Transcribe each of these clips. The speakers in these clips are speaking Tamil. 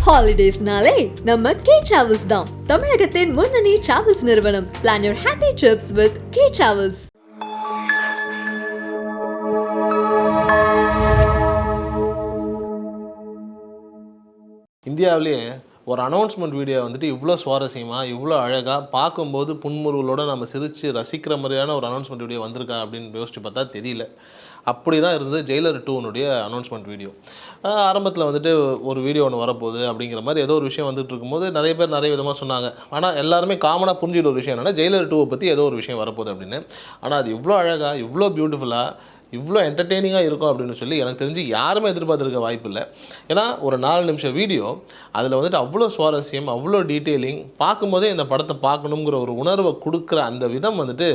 ஹாலிடேஸ்னாலே நம்ம கே டிராவல்ஸ் தான். தமிழகத்தின் முன்னணி டிராவல்ஸ் நிறுவனம். Plan your happy trips with K Travels. இந்தியாவிலேயே ஒரு அனௌன்ஸ்மெண்ட் வீடியோ வந்துட்டு இவ்வளோ சுவாரஸ்யமாக இவ்வளோ அழகாக பார்க்கும்போது புன்முறுவலோடு நம்ம சிரித்து ரசிக்கிற மாதிரியான ஒரு அனௌன்ஸ்மெண்ட் வீடியோ வந்திருக்கா அப்படின்னு யோசிச்சு பார்த்தா தெரியல. அப்படி தான் இருந்தது ஜெயிலர் 2னுடைய அனௌன்ஸ்மெண்ட் வீடியோ. ஆரம்பத்தில் வந்துட்டு ஒரு வீடியோ ஒன்று வரப்போகுது அப்படிங்கிற மாதிரி ஏதோ ஒரு விஷயம் வந்துட்டு இருக்கும்போது நிறைய பேர் நிறைய விதமாக சொன்னாங்க. ஆனால் எல்லாருமே காமனாக புரிஞ்சுக்கிற ஒரு விஷயம் என்னென்னா ஜெயிலர் 2 பற்றி ஏதோ ஒரு விஷயம் வரப்போகுது அப்படின்னு. ஆனால் அது இவ்வளோ அழகாக இவ்வளோ பியூட்டிஃபுல்லாக இவ்வளோ என்டர்டெய்னிங்காக இருக்கும் அப்படின்னு சொல்லி எனக்கு தெரிஞ்சு யாருமே எதிர்பார்த்துருக்க வாய்ப்பு இல்லை. ஏன்னா ஒரு 4 நிமிஷம் வீடியோ அதில் வந்துட்டு அவ்வளோ சுவாரஸ்யம் அவ்வளோ டீட்டெயிலிங் பார்க்கும்போதே இந்த படத்தை பார்க்கணுங்கிற ஒரு உணர்வை கொடுக்குற அந்த விதம் வந்துட்டு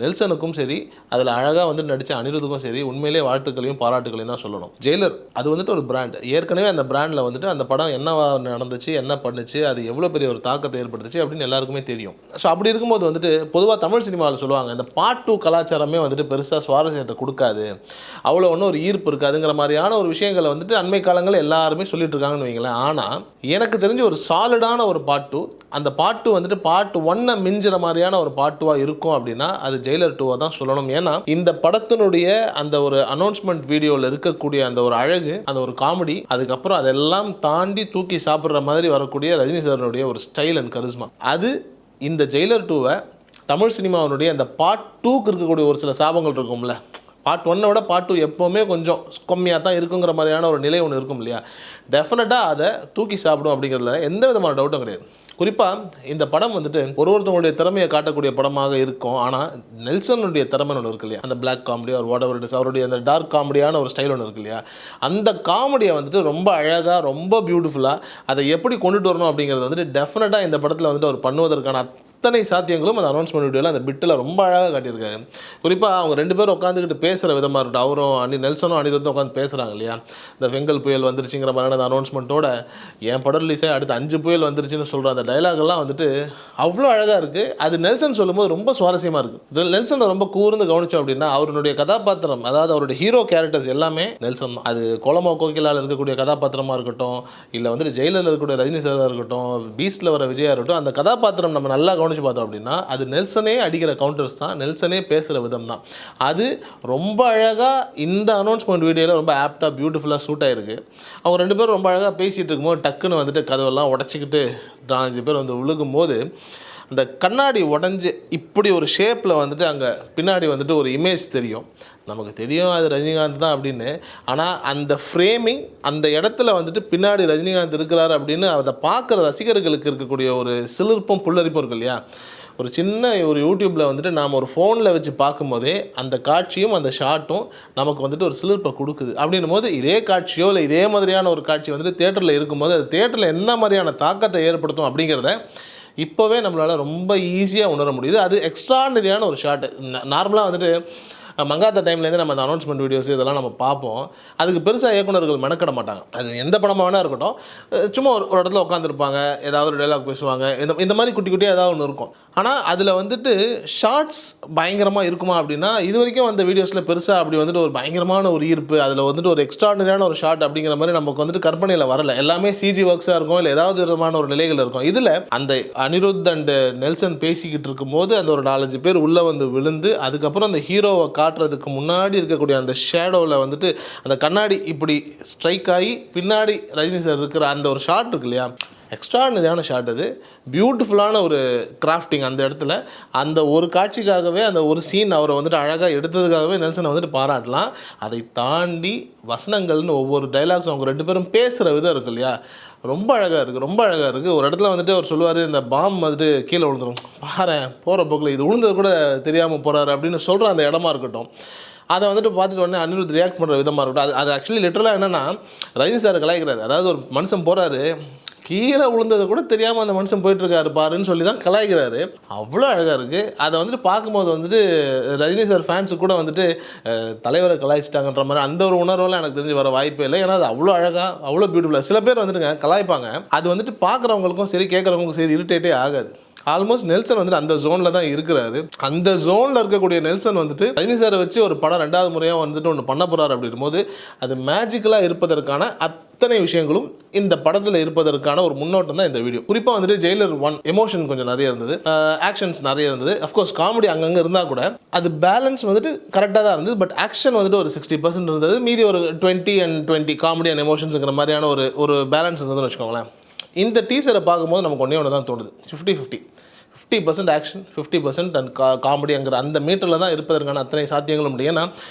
நெல்சனுக்கும் சரி அதில் அழகாக வந்துட்டு நடித்த அனிருத்துக்கும் சரி உண்மையிலே வாழ்த்துக்களையும் பாராட்டுகளையும் தான் சொல்லணும். ஜெயிலர் அது வந்துட்டு ஒரு பிராண்ட். ஏற்கனவே அந்த பிராண்டில் வந்துட்டு அந்த படம் என்னவா நடந்துச்சு என்ன பண்ணுச்சு அது எவ்வளோ பெரிய ஒரு தாக்கத்தை ஏற்படுத்துச்சு அப்படின்னு எல்லாருக்குமே தெரியும். ஸோ அப்படி இருக்கும்போது வந்துட்டு பொதுவாக தமிழ் சினிமாவில் சொல்லுவாங்க இந்த பார்ட் 2 கலாச்சாரமே வந்துட்டு பெருசாக சுவாரஸ்யத்தை கொடுக்காது, அவ்வளோ ஒன்றும் ஒரு ஈர்ப்பு இருக்காதுங்கிற மாதிரியான ஒரு விஷயங்களை வந்துட்டு அண்மை காலங்களில் எல்லாருமே சொல்லிட்டு இருக்காங்கன்னு வைங்களேன். ஆனால் எனக்கு தெரிஞ்ச ஒரு சாலிடான ஒரு பார்ட் 2, அந்த பார்ட் 2 வந்துட்டு பார்ட் 1 மிஞ்சுற மாதிரியான ஒரு பார்ட் 2 இருக்கும் அப்படின்னா அது ஜெயிலர் 2 தான் சொல்லணும். ஏன்னா இந்த படத்தினுடைய அந்த ஒரு அனௌன்ஸ்மெண்ட் வீடியோவில் இருக்கக்கூடிய அந்த ஒரு அழகு, அந்த ஒரு காமெடி, அதுக்கப்புறம் அதெல்லாம் தாண்டி தூக்கி சாப்பிட்ற மாதிரி வரக்கூடிய ரஜினி சாரனுடைய ஒரு ஸ்டைல் அண்ட் கரிஸ்மா, அது இந்த ஜெயிலர் 2வை தமிழ் சினிமாவினுடைய அந்த பார்ட் 2க்கு இருக்கக்கூடிய ஒரு சில சாபங்கள் இருக்கும்ல, பார்ட் 1 விட பார்ட் 2 எப்போவுமே கொஞ்சம் கம்மியாக தான் இருக்குங்கிற மாதிரியான ஒரு நிலை ஒன்று இருக்கும் இல்லையா, டெஃபினட்டாக அதை தூக்கி சாப்பிடும் அப்படிங்கிறதுல எந்த விதமான டவுட்டும் கிடையாது. குறிப்பாக இந்த படம் வந்துட்டு ஒருத்தவங்களுடைய திறமையை காட்டக்கூடிய படமாக இருக்கும். ஆனால் நெல்சனுடைய திறமை ஒன்று இருக்கு இல்லையா, அந்த பிளாக் காமெடி ஒரு வாட் எவர் இட் இஸ், அவருடைய அந்த டார்க் காமெடியான ஒரு ஸ்டைல் ஒன்று இருக்கு இல்லையா, அந்த காமெடியை வந்துட்டு ரொம்ப அழகாக ரொம்ப பியூட்டிஃபுல்லாக அதை எப்படி கொண்டுட்டு வரணும் அப்படிங்கிறது வந்துட்டு டெஃபினட்டாக இந்த படத்தில் வந்துட்டு அவர் பண்ணுவதற்கான அத்தனை சாத்தியங்களும் அந்த அனௌன்ஸ்மெண்ட் வீடியோவில் அந்த பிட்டில் ரொம்ப அழகாக காட்டியிருக்காரு. குறிப்பாக அவங்க 2 பேரும் உட்காந்துக்கிட்டு பேசுகிற விதமாக இருக்கட்டும், அவரும் நெல்சனும் அனிருத்தும் உட்காந்து பேசுகிறாங்க இல்லையா, இந்த வெங்கல் புயல் வந்துருச்சுங்கிற மாதிரியான அந்த அனௌன்ஸ்மெண்ட்டோட என் படம் ரிலீஸே அடுத்து 5 புயல் வந்துருச்சுன்னு சொல்கிற அந்த டைலாகெல்லாம் வந்துட்டு அவ்வளோ அழகாக இருக்குது. அது நெல்சன் சொல்லும்போது ரொம்ப சுவாரஸ்யமாக இருக்குது. நெல்சனை ரொம்ப கூர்ந்து கவனித்தோம் அப்படின்னா அவருடைய கதாபாத்திரம், அதாவது அவருடைய ஹீரோ கேரக்டர்ஸ் எல்லாமே நெல்சன் தான். அது கோலமா கோகிலாவில் இருக்கக்கூடிய கதாபாத்திரமாக இருக்கட்டும், இல்லை வந்துட்டு ஜெயிலரில் இருக்கக்கூடிய ரஜினி சாராக இருக்கட்டும், பீஸ்டில் வர விஜயா இருக்கட்டும், அந்த கதாபாத்திரம் நம்ம நல்லா பார்த்தோம் அப்படின்னா அது நெல்சனே அடிக்கிற கவுண்டர்ஸ் தான், நெல்சனே பேசுகிற விதம் தான். அது ரொம்ப அழகாக இந்த அனௌன்ஸ்மெண்ட் வீடியோவில் ரொம்ப ஆப்டாக பியூட்டிஃபுல்லாக சூட் ஆகிருக்கு. அவங்க 2 பேரும் ரொம்ப அழகாக பேசிகிட்டு இருக்கும்போது டக்குன்னு வந்துட்டு கதவெல்லாம் உடச்சிக்கிட்டு 4-5 பேர் வந்து விழுகும் போது அந்த கண்ணாடி உடஞ்சி இப்படி ஒரு ஷேப்பில் வந்துட்டு அங்கே பின்னாடி வந்துட்டு ஒரு இமேஜ் தெரியும். நமக்கு தெரியும் அது ரஜினிகாந்த் தான் அப்படின்னு. ஆனால் அந்த ஃப்ரேமிங் அந்த இடத்துல வந்துட்டு பின்னாடி ரஜினிகாந்த் இருக்கிறார் அப்படின்னு அதை பார்க்குற ரசிகர்களுக்கு இருக்கக்கூடிய ஒரு சிலிர்ப்பும் புல்லரிப்பும் இருக்கு இல்லையா, ஒரு சின்ன ஒரு யூடியூப்பில் வந்துட்டு நாம் ஒரு ஃபோனில் வச்சு பார்க்கும்போதே அந்த காட்சியும் அந்த ஷாட்டும் நமக்கு வந்துட்டு ஒரு சிலிர்ப்பை கொடுக்குது. அப்படின்னும் போது இதே காட்சியோ இல்லை இதே மாதிரியான ஒரு காட்சி வந்துட்டு தேட்டரில் இருக்கும்போது அது தேட்டரில் என்ன மாதிரியான தாக்கத்தை ஏற்படுத்தும் அப்படிங்கிறத இப்போவே நம்மளால் ரொம்ப ஈஸியாக உணர முடியுது. அது எக்ஸ்ட்ராடினரியான ஒரு ஷாட்டு. நார்மலாக வந்துட்டு மங்காத்த டைம்லேருந்து நம்ம அந்த அனௌன்ஸ்மெண்ட் வீடியோஸ் இதெல்லாம் நம்ம பார்ப்போம். அதுக்கு பெருசாக இயக்குனர்கள் மெனக்கிட மாட்டாங்க. அது எந்த படமாக வேணா இருக்கட்டும், சும்மா ஒரு இடத்துல உட்காந்துருப்பாங்க, ஏதாவது ஒரு டைலாக் பேசுவாங்க, இந்த மாதிரி குட்டி குட்டியாக ஏதாவது ஒன்று இருக்கும். ஆனால் அதில் வந்துட்டு ஷார்ட்ஸ் பயங்கரமாக இருக்குமா அப்படின்னா இது வரைக்கும் அந்த வீடியோஸில் பெருசாக அப்படி வந்துட்டு ஒரு பயங்கரமான ஒரு ஈர்ப்பு, அதில் வந்துட்டு ஒரு எக்ஸ்ட்ராடினரியான ஒரு ஷாட் அப்படிங்கிற மாதிரி நமக்கு வந்துட்டு கற்பனையில் வரலை. எல்லாமே சிஜி ஒர்க்ஸாக இருக்கும், இல்லை ஏதாவது விதமான ஒரு நிலைகள் இருக்கும். இதில் அந்த அனிருத் அண்ட் நெல்சன் பேசிக்கிட்டு இருக்கும்போது அந்த ஒரு 4-5 பேர் உள்ளே வந்து விழுந்து அதுக்கப்புறம் அந்த ஹீரோவை காட்டுறதுக்கு முன்னாடி இருக்கக்கூடிய அந்த ஷேடோவில் வந்துட்டு அந்த கண்ணாடி இப்படி ஸ்ட்ரைக் ஆகி பின்னாடி ரஜினி சார் இருக்கிற அந்த ஒரு ஷாட் இருக்கு இல்லையா, எக்ஸ்ட்ராடினரியான ஷாட். அது பியூட்டிஃபுல்லான ஒரு கிராஃப்டிங் அந்த இடத்துல. அந்த ஒரு காட்சிக்காகவே அந்த ஒரு சீன் அவரை வந்துட்டு அழகாக எடுத்ததுக்காகவே நெல்சனை வந்துட்டு பாராட்டலாம். அதை தாண்டி வசனங்கள்னு ஒவ்வொரு டைலாக்ஸும் அவங்க 2 பேரும் பேசுகிற விதம் இருக்கு இல்லையா, ரொம்ப அழகாக இருக்குது, ரொம்ப அழகாக இருக்குது. ஒரு இடத்துல வந்துட்டு அவர் சொல்லுவார், இந்த பாம் வந்துட்டு கீழே விழுந்துடும், பாரு போகிற போக்கில் இது விழுந்தது கூட தெரியாமல் போகிறாரு அப்படின்னு சொல்கிற அந்த இடமா இருக்கட்டும், அதை வந்துட்டு பார்த்துட்டு உடனே அனிருத் ரியாக்ட் பண்ணுற விதமாக இருக்கட்டும். அது ஆக்சுவலி லிட்டரலாக என்னென்னா ரஜினி சார் கலாய்க்கிறாரு. அதாவது ஒரு மனுஷன் போகிறாரு, கீழே விழுந்ததை கூட தெரியாமல் அந்த மனுஷன் போயிட்டுருக்காரு பாருன்னு சொல்லி தான் கலாய்க்கிறாரு. அவ்வளோ அழகாக இருக்குது. அதை வந்துட்டு பார்க்கும்போது வந்துட்டு ரஜினி சார் ஃபேன்ஸுக்கு கூட வந்துட்டு தலைவரை கலாய்ச்சிட்டாங்கன்ற மாதிரி அந்த ஒரு உணர்வெல்லாம் எனக்கு தெரிஞ்சு வர வாய்ப்பே இல்லை. ஏன்னா அது அவ்வளோ அழகாக அவ்வளோ பியூட்டிஃபுல்லாக. சில பேர் வந்துட்டுங்க கலாய்ப்பாங்க, அது வந்துட்டு பார்க்குறவங்களுக்கும் சரி கேட்குறவங்களுக்கும் சரி இரிட்டேட்டே ஆகாது. ஆல்மோஸ்ட் நெல்சன் வந்துட்டு அந்த ஜோனில் தான் இருக்கிறாரு. அந்த ஜோனில் இருக்கக்கூடிய நெல்சன் வந்துட்டு ரஜினி சாரை வச்சு ஒரு படம் 2வது முறையாக வந்துட்டு ஒன்று பண்ண போகிறார் அப்படின் போது அது மேஜிக்கலாக இருப்பதற்கான அத்தனை விஷயங்களும் இந்த படத்தில் இருப்பதற்கான ஒரு முன்னோட்டம் தான் இந்த வீடியோ. குறிப்பாக வந்துட்டு ஜெயிலர் 1 எமோஷன் கொஞ்சம் நிறைய இருந்தது, ஆக்ஷன்ஸ் நிறைய இருந்தது. அஃப்கோர்ஸ் காமெடி அங்கங்கே இருந்தால் கூட அது பேலன்ஸ் வந்துட்டு கரெக்டாக தான் இருந்தது. பட் ஆக்ஷன் வந்துட்டு ஒரு 60% இருந்தது, மீதி ஒரு 20 and 20 காமெடி அண்ட் எமோஷன்ஸுங்கிற மாதிரியான ஒரு பேலன்ஸ் இருந்ததுன்னு வச்சுக்கோங்களேன். இந்த டீசரை பார்க்கும்போது நமக்கு ஒன்று தான் தோணுது, 50% ஆக்ஷன் 50% அண்ட் காமெடிங்கிற அந்த மீட்டரில் தான் இருப்பதற்கான அத்தனை சாத்தியங்களும் முடியும். ஏன்னா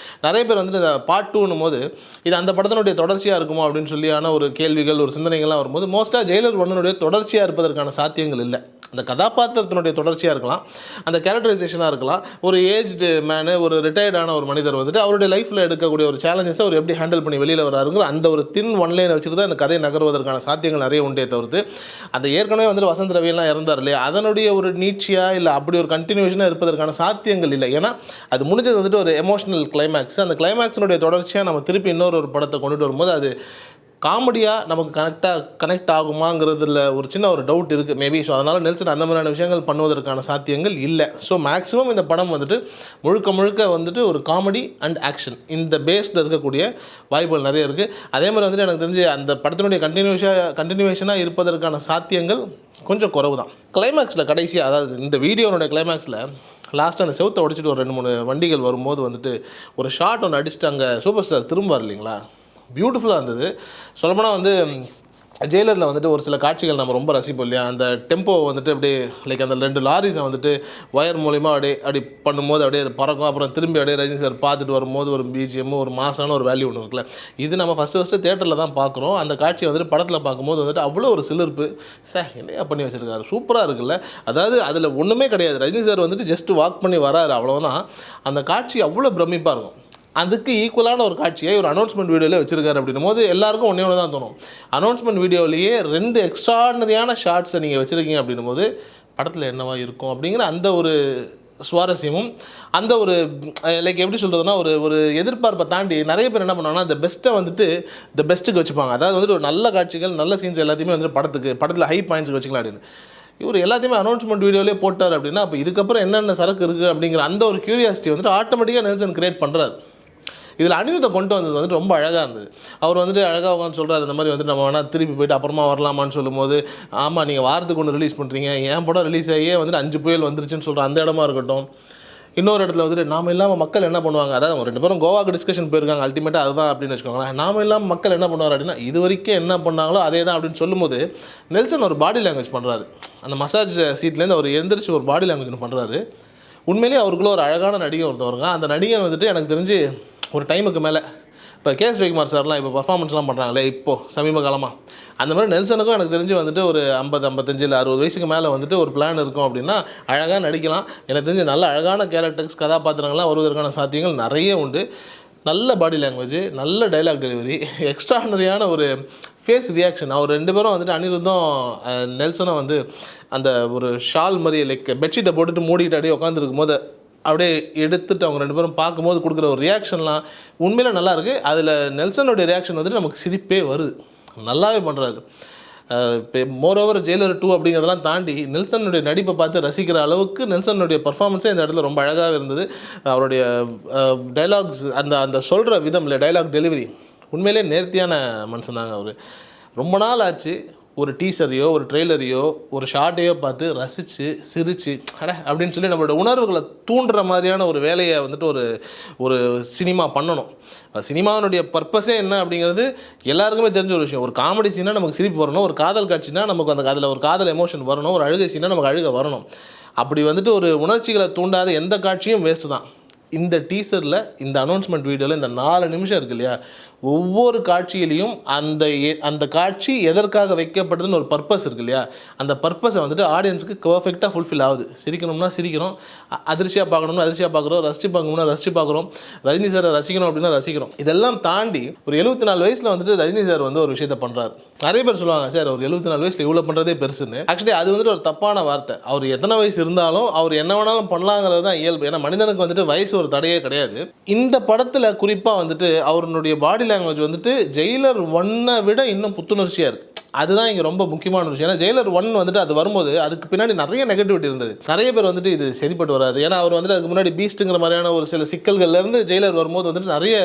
நிறைய பேர் வந்துட்டு இந்த பார்ட் 2ன்னும் போது இது அந்த படத்தினுடைய தொடர்ச்சியாக இருக்குமோ அப்படின்னு சொல்லியான ஒரு கேள்விகள் ஒரு சிந்தனைகள்லாம் வரும்போது மோஸ்ட்டாக ஜெயிலர் 1னுடைய தொடர்ச்சியாக இருப்பதற்கான சாத்தியங்கள் இல்லை. அந்த கதாபாத்திரத்தினுடைய தொடர்ச்சியாக இருக்கலாம், அந்த கேரக்டரைசேஷனாக இருக்கலாம். ஒரு ஏஜ்டு மேனு, ஒரு ரிட்டையர்டான ஒரு மனிதர் வந்துட்டு அவருடைய லைஃப்பில் எடுக்கக்கூடிய ஒரு சேலஞ்சஸை அவர் எப்படி ஹேண்டில் பண்ணி வெளியில் வராருங்கிற அந்த ஒரு தின் ஒன்லைனை வச்சுட்டு தான் அந்த கதை நகர்வதற்கான சாத்தியங்கள் நிறைய உண்டே தவிர்த்து அந்த ஏற்கனவே வந்துட்டு வசந்த் ரவியெல்லாம் இறந்தார் இல்லையா, அதனுடைய ஒரு நீட்சியாக இல்லை அப்படி ஒரு கண்டினியூஷனாக இருப்பதற்கான சாத்தியங்கள் இல்லை. ஏன்னா அது முடிஞ்சது வந்துட்டு ஒரு எமோஷனல் கிளைமேக்ஸ். அந்த கிளைமேக்ஸினுடைய தொடர்ச்சியாக நம்ம திருப்பி இன்னொரு படத்தை கொண்டுட்டு வரும்போது அது காமெடியாக நமக்கு கனெக்ட் ஆகுமாங்கிறதுல ஒரு சின்ன ஒரு டவுட் இருக்குது மேபி. ஸோ அதனால் நெல்சன் அந்த மாதிரியான விஷயங்கள் பண்ணுவதற்கான சாத்தியங்கள் இல்லை. ஸோ மேக்ஸிமம் இந்த படம் வந்துட்டு முழுக்க வந்துட்டு ஒரு காமெடி அண்ட் ஆக்ஷன் இந்த பேஸில் இருக்கக்கூடிய வாய்ப்புகள் நிறைய இருக்குது. அதே மாதிரி வந்துட்டு எனக்கு தெரிஞ்சு அந்த படத்தினுடைய கண்டினியூவேஷனாக இருப்பதற்கான சாத்தியங்கள் கொஞ்சம் குறைவு தான். கிளைமேக்ஸில் கடைசியாக, அதாவது இந்த வீடியோனுடைய கிளைமேக்ஸில் லாஸ்ட்டாக அந்த செவுத்தை உடைச்சிட்டு ஒரு 2-3 வண்டிகள் வரும்போது வந்துட்டு ஒரு ஷாட் ஒன்று அடிச்சுட்டு அங்கே சூப்பர் ஸ்டார் திரும்பார் இல்லைங்களா, பியூட்டிஃபுல்லாக இருந்தது. சொல்லப்போனால் வந்து ஜெயிலரில் வந்துட்டு ஒரு சில காட்சிகள் நம்ம ரொம்ப ரசிப்போம் இல்லையா, அந்த டெம்போ வந்துட்டு அப்படியே லைக் அந்த 2 லாரிஸை வந்துட்டு ஒயர் மூலிமா அப்படி பண்ணும்போது அப்படியே அது பறக்கும். அப்புறம் திரும்பி அப்படியே ரஜினி சார் பார்த்துட்டு வரும்போது ஒரு பிஜிஎம் ஒரு மாசான ஒரு வேல்யூ ஒன்று இருக்குல்ல, இது நம்ம ஃபஸ்ட்டு தேட்டரில் தான் பார்க்குறோம். அந்த காட்சியை வந்துட்டு படத்தில் பார்க்கும்போது வந்துட்டு அவ்வளோ ஒரு சிலிர்ப்பு, என்னையா பண்ணி வச்சுருக்காரு, சூப்பராக இருக்குல்ல. அதாவது அதில் ஒன்றுமே கிடையாது, ரஜினி சார் வந்துட்டு ஜஸ்ட் வாக் பண்ணி வராரு அவ்வளோதான். அந்த காட்சி அவ்வளோ பிரமிப்பாக இருக்கும். அதுக்கு ஈக்குவலான ஒரு காட்சியை ஒரு அனௌன்ஸ்மெண்ட் வீடியோவில் வச்சுருக்காரு அப்படின்னும் போது எல்லாருக்கும் ஒன்றே தான் தோணும். அனௌன்ஸ்மெண்ட் வீடியோவிலேயே 2 எக்ஸ்ட்ரானரியான ஷார்ட்ஸை நீங்கள் வச்சுருக்கீங்க அப்படின்னும் போது படத்தில் என்னவா இருக்கும் அப்படிங்கிற அந்த ஒரு சுவாரஸ்யமும் அந்த ஒரு லைக் எப்படி சொல்கிறதுனா ஒரு எதிர்பார்ப்பை தாண்டி நிறைய பேர் என்ன பண்ணுவாங்கன்னா இந்த பெஸ்ட்டை வந்துட்டு இந்த பெஸ்ட்டுக்கு வச்சுப்பாங்க. அதாவது வந்துட்டு ஒரு நல்ல காட்சிகள் நல்ல சீன்ஸ் எல்லாத்தையுமே வந்துட்டு படத்தில் ஹை பாயிண்ட்ஸுக்கு வச்சுக்கலாம் அப்படின்னு. இவர் எல்லாத்தையுமே அனௌன்ஸ்மெண்ட் வீடியோவிலே போட்டார் அப்படின்னா அப்போ இதுக்கப்புறம் என்னென்ன சரக்கு இருக்குது அப்படிங்கிற அந்த ஒரு க்யூரியாசிட்டி வந்துட்டு ஆட்டோமேட்டிக்காக நெல்சன் கிரியேட் பண்ணுறாரு. இதில் அனிருத்தை கொண்டு வந்தது வந்துட்டு ரொம்ப அழகாக இருந்தது. அவர் வந்துட்டு அழகாக உட்காந்து சொல்கிறார், இந்த மாதிரி வந்துட்டு நம்ம வேணால் திருப்பி போய்ட்டு அப்புறமா வரலாமான்னு சொல்லும்போது, ஆமாம் நீங்கள் வாரத்துக்கு ஒன்று ரிலீஸ் பண்ணுறீங்க, என் படம் ரிலீஸ் ஆகியே வந்துட்டு 5 புயல் வந்துருச்சுன்னு சொல்கிற அந்த இடமா இருக்கட்டும். இன்னொரு இடத்துல வந்துட்டு நாம் இல்லாமல் மக்கள் என்ன பண்ணுவாங்க, அதாவது அவங்க 2 பேரும் கோவாக்கு டிஸ்கஷன் போயிருக்காங்க, அல்டிமேட்டாக அதுதான் அப்படின்னு வச்சுக்கோங்களேன். நாம் இல்லாமல் மக்கள் என்ன பண்ணுவார் அப்படின்னா இது வரைக்கும் என்ன பண்ணாங்களோ அதே தான் அப்படின்னு சொல்லும்போது நெல்சன் ஒரு பாடி லாங்குவேஜ் பண்ணுறாரு. அந்த மசாஜ் சீட்லேருந்து அவர் எந்திரிச்சு ஒரு பாடி லாங்குவேஜ் பண்ணுறாரு. உண்மையிலேயே அவருக்குள்ள ஒரு அழகான நடிகை ஒருத்தவருங்க. அந்த நடிகை வந்துட்டு எனக்கு தெரிஞ்சு ஒரு டைமுக்கு மேலே இப்போ கே.எஸ். ரவிக்குமார் சார்லாம் இப்போ பர்ஃபார்மன்ஸ்லாம் பண்ணுறாங்களே இப்போது சமீப காலமாக, அந்த மாதிரி நெல்சனுக்கும் எனக்கு தெரிஞ்சு வந்துட்டு ஒரு 50, 55 இல்லை 60 வயசுக்கு மேலே வந்துட்டு ஒரு பிளான் இருக்கும் அப்படின்னா அழகாக நடிக்கலாம். எனக்கு தெரிஞ்சு நல்ல அழகான கேரக்டர்ஸ் கதாபாத்திரங்கள்லாம் வருவதற்கான சாத்தியங்கள் நிறைய உண்டு. நல்ல பாடி லாங்குவேஜ், நல்ல டைலாக் டெலிவரி, எக்ஸ்ட்ரானரியான ஒரு ஃபேஸ் ரியாக்ஷன். அவர் 2 பேரும் வந்துட்டு அனிருத்தும் நெல்சனும் வந்து அந்த ஒரு ஷால் மாதிரி லைக் பெட்ஷீட்டை போட்டுட்டு மூடிக்கிட்டு அப்படியே உட்காந்துருக்கும் போது அப்படியே எடுத்துகிட்டு அவங்க 2 பேரும் பார்க்கும்போது கொடுக்குற ஒரு ரியாக்ஷன்லாம் உண்மையில நல்லாயிருக்கு. அதில் நெல்சனுடைய ரியாக்ஷன் வந்துட்டு நமக்கு சிரிப்பே வருது, நல்லாவே பண்ணுறாரு. இப்போ மோரோவர் ஜெயிலர் 2 அப்படிங்கிறதெல்லாம் தாண்டி நெல்சனுடைய நடிப்பை பார்த்து ரசிக்கிற அளவுக்கு நெல்சனுடைய பர்ஃபார்மன்ஸே இந்த இடத்துல ரொம்ப அழகாக இருந்தது. அவருடைய டைலாக்ஸ் அந்த சொல்கிற விதம் இல்லை, டைலாக் டெலிவரி உண்மையிலே நேர்த்தியான மனுஷன் தாங்க அவர். ரொம்ப நாள் ஆச்சு ஒரு டீசரையோ ஒரு ட்ரெய்லரையோ ஒரு ஷார்ட்டையோ பார்த்து ரசித்து சிரித்து அப்படின்னு சொல்லி நம்மளோட உணர்வுகளை தூண்டுற மாதிரியான ஒரு வேலையை வந்துட்டு ஒரு சினிமா பண்ணணும். சினிமாவினுடைய பர்பஸே என்ன அப்படிங்கிறது எல்லாருக்குமே தெரிஞ்ச ஒரு விஷயம். ஒரு காமெடி சீனாக நமக்கு சிரிப்பு வரணும், ஒரு காதல் காட்சினா நமக்கு அதில் ஒரு காதல் எமோஷன் வரணும், ஒரு அழுகை சீனாக நமக்கு அழுக வரணும். அப்படி வந்துட்டு ஒரு உணர்ச்சிகளை தூண்டாத எந்த காட்சியும் வேஸ்ட்டு தான். இந்த டீசரில் இந்த அனௌன்ஸ்மெண்ட் வீடியோவில் இந்த 4 நிமிஷம் இருக்கு இல்லையா, ஒவ்வொரு காட்சியிலையும் அந்த காட்சி எதற்காக வைக்கப்படுதுன்னு ஒரு பர்பஸ் இருக்கு இல்லையா, அந்த பர்பஸை வந்துட்டு ஆடியன்ஸுக்கு பர்ஃபெக்டாக ஃபுல்ஃபில் ஆகுது. சிரிக்கணும்னா சிரிக்கிறோம், அதிர்ச்சியாக பார்க்கணும்னா அதிர்ச்சியாக பார்க்குறோம், ரசித்து பார்க்கணும்னா ரசித்து பார்க்குறோம், ரஜினி சாரை ரசிக்கணும் அப்படின்னா ரசிக்கிறோம். இதெல்லாம் தாண்டி ஒரு 74 வயசில் வந்துட்டு ரஜினி சார் வந்து ஒரு விஷயத்தை பண்ணுறாரு. நிறைய பேர் சொல்லுவாங்க சார் ஒரு 74 வயசில் இவ்வளோ பண்ணுறதே பெருசுன்னு. ஆக்சுவலி அது வந்துட்டு ஒரு தப்பான வார்த்தை. அவர் எத்தனை வயசு இருந்தாலும் அவர் என்ன வேணாலும் பண்ணலாங்கிறது தான் இயல்பு. ஏன்னா மனிதனுக்கு வந்துட்டு வயசு ஒரு தடையே கிடையாது. இந்த படத்தில் குறிப்பாக வந்துட்டு அவருடைய பாடி லாங்குவேஜ் வந்துட்டு ஜெயிலர் 1 விட இன்னும் புத்துணர்ச்சியாக இருக்குது. அதுதான் இங்கே ரொம்ப முக்கியமான விஷயம். ஏன்னா ஜெயிலர் 1 வந்துட்டு அது வரும்போது அதுக்கு பின்னாடி நிறைய நெகட்டிவிட்டி இருந்தது. நிறைய பேர் வந்துட்டு இது சரிப்பட்டு வராது, ஏன்னா அவர் வந்துட்டு அதுக்கு முன்னாடி பீஸ்ட்டுங்கிற மாதிரியான ஒரு சில சிக்கல்கள்லேருந்து ஜெயிலர் வரும்போது வந்துட்டு நிறைய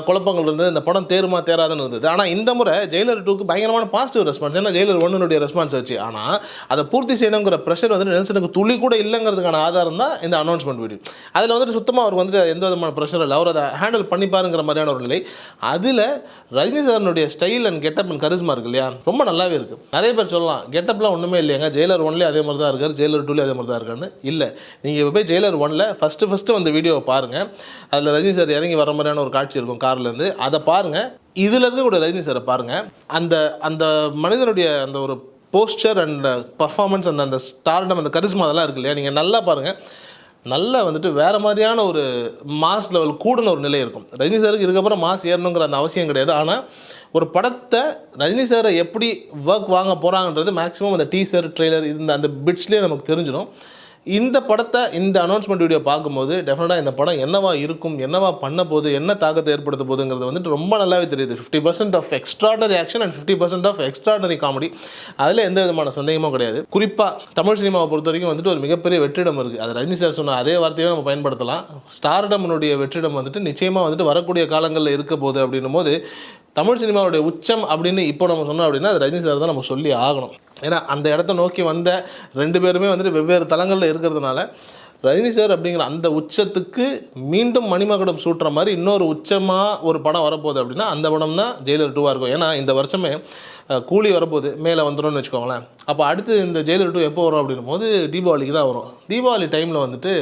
குழப்பங்கள் இருந்தது, இந்த படம் தேருமா தேராதுன்னு இருந்தது. ஆனால் இந்த முறை ஜெயிலர் 2க்கு பயங்கரமான பாசிட்டிவ் ரெஸ்பான்ஸ், ஏன்னா ஜெயிலர் 1னுடைய ரெஸ்பான்ஸ் வச்சு. ஆனால் அதை பூர்த்தி செய்யணுங்கிற ப்ரெஷர் வந்துட்டு நெல்சனுக்கு துளி கூட இல்லைங்கிறதுக்கான ஆதாரம் தான் இந்த அனௌன்ஸ்மெண்ட் வீடியோ. அதில் வந்துட்டு சுத்தமாக அவருக்கு வந்துட்டு எந்த விதமான ப்ரெஷர் இல்லை, அவர் அதை ஹேண்டில் பண்ணிப்பாருங்கிற மாதிரியான ஒரு நிலை. அதில் ரஜினி சாரனுடைய style and getup and charisma இருக்கு இல்லையா, ரொம்ப நல்லாவே இருக்குது. நிறைய பேர் சொல்லலாம் கெட்டப்லாம் ஒன்றுமே இல்லையாங்க, ஜெயிலர் 1லேயே அதே மாதிரி தான் இருக்கார், ஜெயிலர் 2லேயே அதே மாதிரி தான் இருக்காருன்னு. இல்லை, நீங்கள் இப்போ போய் ஜெயிலர் 1ல் ஃபஸ்ட்டு அந்த வீடியோவை பாருங்கள். அதில் ரஜினி சார் இறங்கி வர மாதிரியான ஒரு காட்சி இருக்கும் கார்லேருந்து, அதை பாருங்கள். இதிலேருந்து கூட ரஜினி சாரை பாருங்கள். அந்த அந்த மனிதனுடைய அந்த ஒரு போஸ்டர் அண்ட் பர்ஃபார்மன்ஸ் அண்ட் அந்த ஸ்டார்டம் அந்த கரிஸ்மா அதெல்லாம் இருக்கு இல்லையா, நீங்கள் நல்லா பாருங்கள். நல்லா வந்துட்டு வேறு மாதிரியான ஒரு மாஸ் லெவல் கூடுன ஒரு நிலை இருக்கும். ரஜினி சாருக்கு இதுக்கப்புறம் மாஸ் ஏறணுங்கிற அந்த அவசியம் கிடையாது. ஆனால் ஒரு படத்தை ரஜினி சாரை எப்படி ஒர்க் வாங்க போகிறாங்கன்றது மேக்ஸிமம் அந்த டீசர் ட்ரெய்லர் இந்த அந்த பிட்ஸ்லேயே நமக்கு தெரிஞ்சிடும். இந்த படத்தை இந்த அனௌன்ஸ்மெண்ட் வீடியோ பார்க்கும்போது டெஃபினட்டாக இந்த படம் என்னவா இருக்கும், என்னவா பண்ண போகுது, என்ன தாக்கத்தை ஏற்படுத்த போகுதுங்கிறது வந்துட்டு ரொம்ப நல்லாவே தெரியுது. 50% of extraordinary action and 50% of extraordinary comedy, அதில் எந்த விதமான சந்தேகமும் கிடையாது. குறிப்பாக தமிழ் சினிமாவை பொறுத்த வரைக்கும் வந்துட்டு ஒரு மிகப்பெரிய வெற்றிடம் இருக்குது. அது ரஜினி சார் சொன்ன அதே வார்த்தையை நம்ம பயன்படுத்தலாம். ஸ்டார்டம்னுடைய வெற்றிடம் வந்துட்டு நிச்சயமாக வந்துட்டு வரக்கூடிய காலங்களில் இருக்க போகுது. அப்படின்னும் போது தமிழ் சினிமாவுடைய உச்சம் அப்படின்னு இப்போ நம்ம சொன்னோம் அப்படின்னா அது ரஜினி சார் தான் நம்ம சொல்லி ஆகணும். ஏன்னா அந்த இடத்த நோக்கி வந்த 2 பேருமே வந்துட்டு வெவ்வேறு தளங்களில் இருக்கிறதுனால ரஜினி சார் அப்படிங்கிற அந்த உச்சத்துக்கு மீண்டும் மணிமகுடம் சூட்டுற மாதிரி இன்னொரு உச்சமாக ஒரு படம் வரப்போகுது அப்படின்னா அந்த படம் தான் ஜெயிலர் 2வாக இருக்கும். ஏன்னா இந்த வருஷமே கூலி வரப்போகுது, மேலே வந்துடும்னு வச்சுக்கோங்களேன். அப்போ அடுத்து இந்த ஜெயிலர் 2 எப்போ வரும் அப்படின்னும் போது தீபாவளிக்கு தான் வரும். தீபாவளி டைமில் வந்துட்டு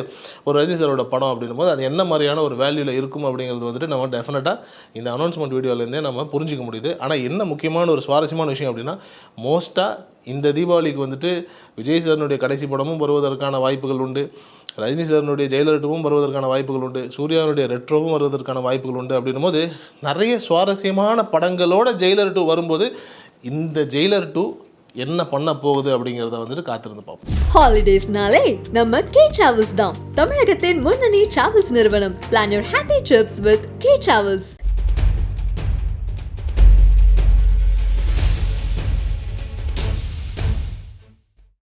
ஒரு ரஜினி சாரோட படம் அப்படின்னும் போது அது என்ன மாதிரியான ஒரு வேல்யூவில் இருக்கும் அப்படிங்கிறது வந்துட்டு நம்ம டெஃபினட்டாக இந்த அனௌன்ஸ்மெண்ட் வீடியோலேருந்தே நம்ம புரிஞ்சிக்க முடியுது. ஆனால் என்ன முக்கியமான ஒரு சுவாரஸ்யமான விஷயம் அப்படின்னா மோஸ்ட்டாக இந்த தீபாவளிக்கு வந்துட்டு விஜய் சாரனுடைய கடைசி படமும் வருவதற்கான வாய்ப்புகள் உண்டு, ரஜினி சாரனுடைய ஜெயிலர் 2வும் வருவதற்கான வாய்ப்புகள் உண்டு, சூர்யாவுடைய ரெட்ரோவும் வருவதற்கான வாய்ப்புகள் உண்டு. அப்படின்னும் போது நிறைய சுவாரஸ்யமான படங்களோட ஜெயிலர் 2 வரும்போது இந்த ஜெயிலர் 2 என்ன பண்ண போகுது அப்படிங்கிறத வந்துட்டு காத்திருந்து பார்ப்போம். ஹாலிடேஸ்னாலே நம்ம கே டிராவல்ஸ் தான் தமிழகத்தின் முன்னணி டிராவல்ஸ் நிறுவனம். Plan your happy drips with K travels.